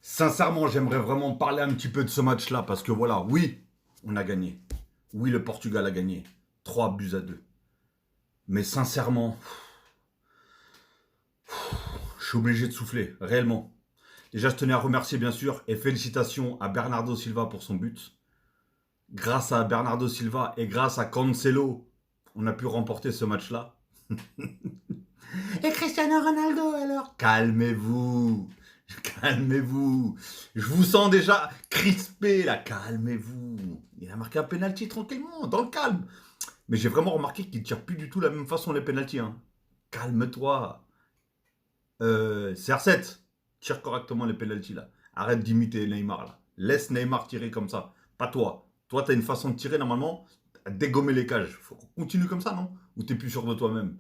Sincèrement, j'aimerais vraiment parler un petit peu de ce match-là parce que voilà, oui, on a gagné. Oui, le Portugal a gagné. 3 buts à 2. Mais sincèrement, je suis obligé de souffler, réellement. Déjà, je tenais à remercier bien sûr et félicitations à Bernardo Silva pour son but. Grâce à Bernardo Silva et grâce à Cancelo, on a pu remporter ce match-là. Et Cristiano Ronaldo alors? Calmez-vous. Calmez-vous. Je vous sens déjà crispé là. Calmez-vous. Il a marqué un penalty tranquillement, dans le calme. Mais j'ai vraiment remarqué qu'il tire plus du tout la même façon les penalties. Hein. Calme-toi. CR7, tire correctement les penalties là. Arrête d'imiter Neymar là. Laisse Neymar tirer comme ça. Pas toi. Toi, t'as une façon de tirer normalement à dégommer les cages. Faut qu'on continue comme ça, non? Ou t'es plus sûr de toi-même?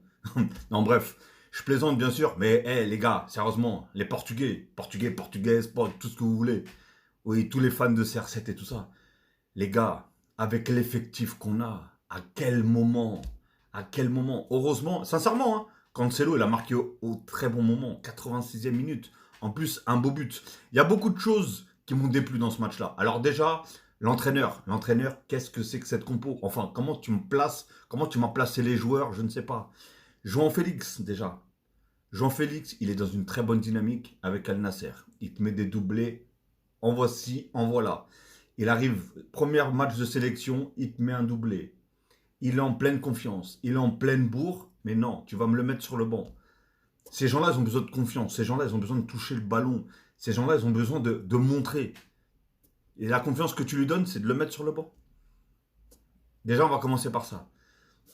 Non, bref. Je plaisante bien sûr, mais les gars, sérieusement, les Portugais, Portugaises, tout ce que vous voulez. Oui, tous les fans de CR7 et tout ça. Les gars, avec l'effectif qu'on a, à quel moment, heureusement, sincèrement, hein, Cancelo, il a marqué au très bon moment, 86e minute. En plus, un beau but. Il y a beaucoup de choses qui m'ont déplu dans ce match-là. Alors déjà, l'entraîneur, qu'est-ce que c'est que cette compo? Enfin, comment tu m'as placé les joueurs, je ne sais pas. João Félix, déjà. João Félix, il est dans une très bonne dynamique avec Al Nasser. Il te met des doublés, en voici, en voilà. Il arrive, premier match de sélection, il te met un doublé. Il est en pleine confiance, il est en pleine bourre, mais non, tu vas me le mettre sur le banc. Ces gens-là, ils ont besoin de confiance, ces gens-là, ils ont besoin de toucher le ballon, ces gens-là, ils ont besoin de montrer. Et la confiance que tu lui donnes, c'est de le mettre sur le banc. Déjà, on va commencer par ça.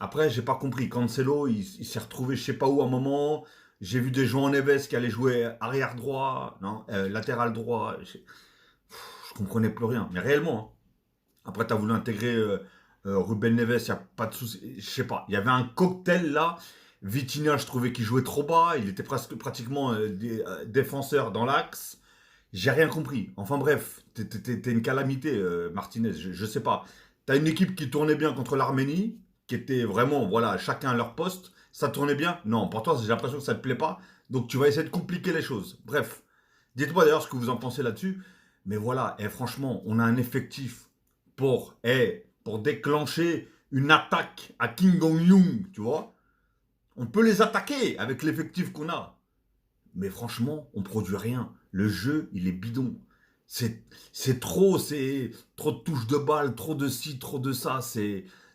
Après, j'ai pas compris. Cancelo, il s'est retrouvé je sais pas où à un moment. J'ai vu des joueurs en Neves qui allaient jouer arrière droit, non, latéral droit. Je comprenais plus rien. Mais réellement, hein. Après, tu as voulu intégrer Ruben Neves, il n'y a pas de souci. Je sais pas. Il y avait un cocktail là. Vitinha, je trouvais qu'il jouait trop bas. Il était presque pratiquement défenseur dans l'axe. J'ai rien compris. Enfin bref, t'es une calamité, Martinez. Je sais pas. T'as une équipe qui tournait bien contre l'Arménie, qui était vraiment, voilà, chacun à leur poste. Ça tournait bien? Non, pour toi, j'ai l'impression que ça te plaît pas. Donc tu vas essayer de compliquer les choses. Bref. Dites-moi d'ailleurs ce que vous en pensez là-dessus. Mais voilà, et franchement, on a un effectif pour déclencher une attaque à Kim Jong-un, tu vois. On peut les attaquer avec l'effectif qu'on a. Mais franchement, on produit rien. Le jeu, il est bidon. C'est trop de touches de balle, trop de ci, trop de ça.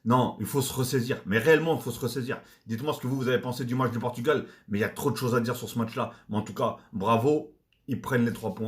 Non, il faut se ressaisir. Mais réellement, il faut se ressaisir. Dites-moi ce que vous avez pensé du match du Portugal. Mais il y a trop de choses à dire sur ce match-là. Mais en tout cas, bravo. Ils prennent les 3 points.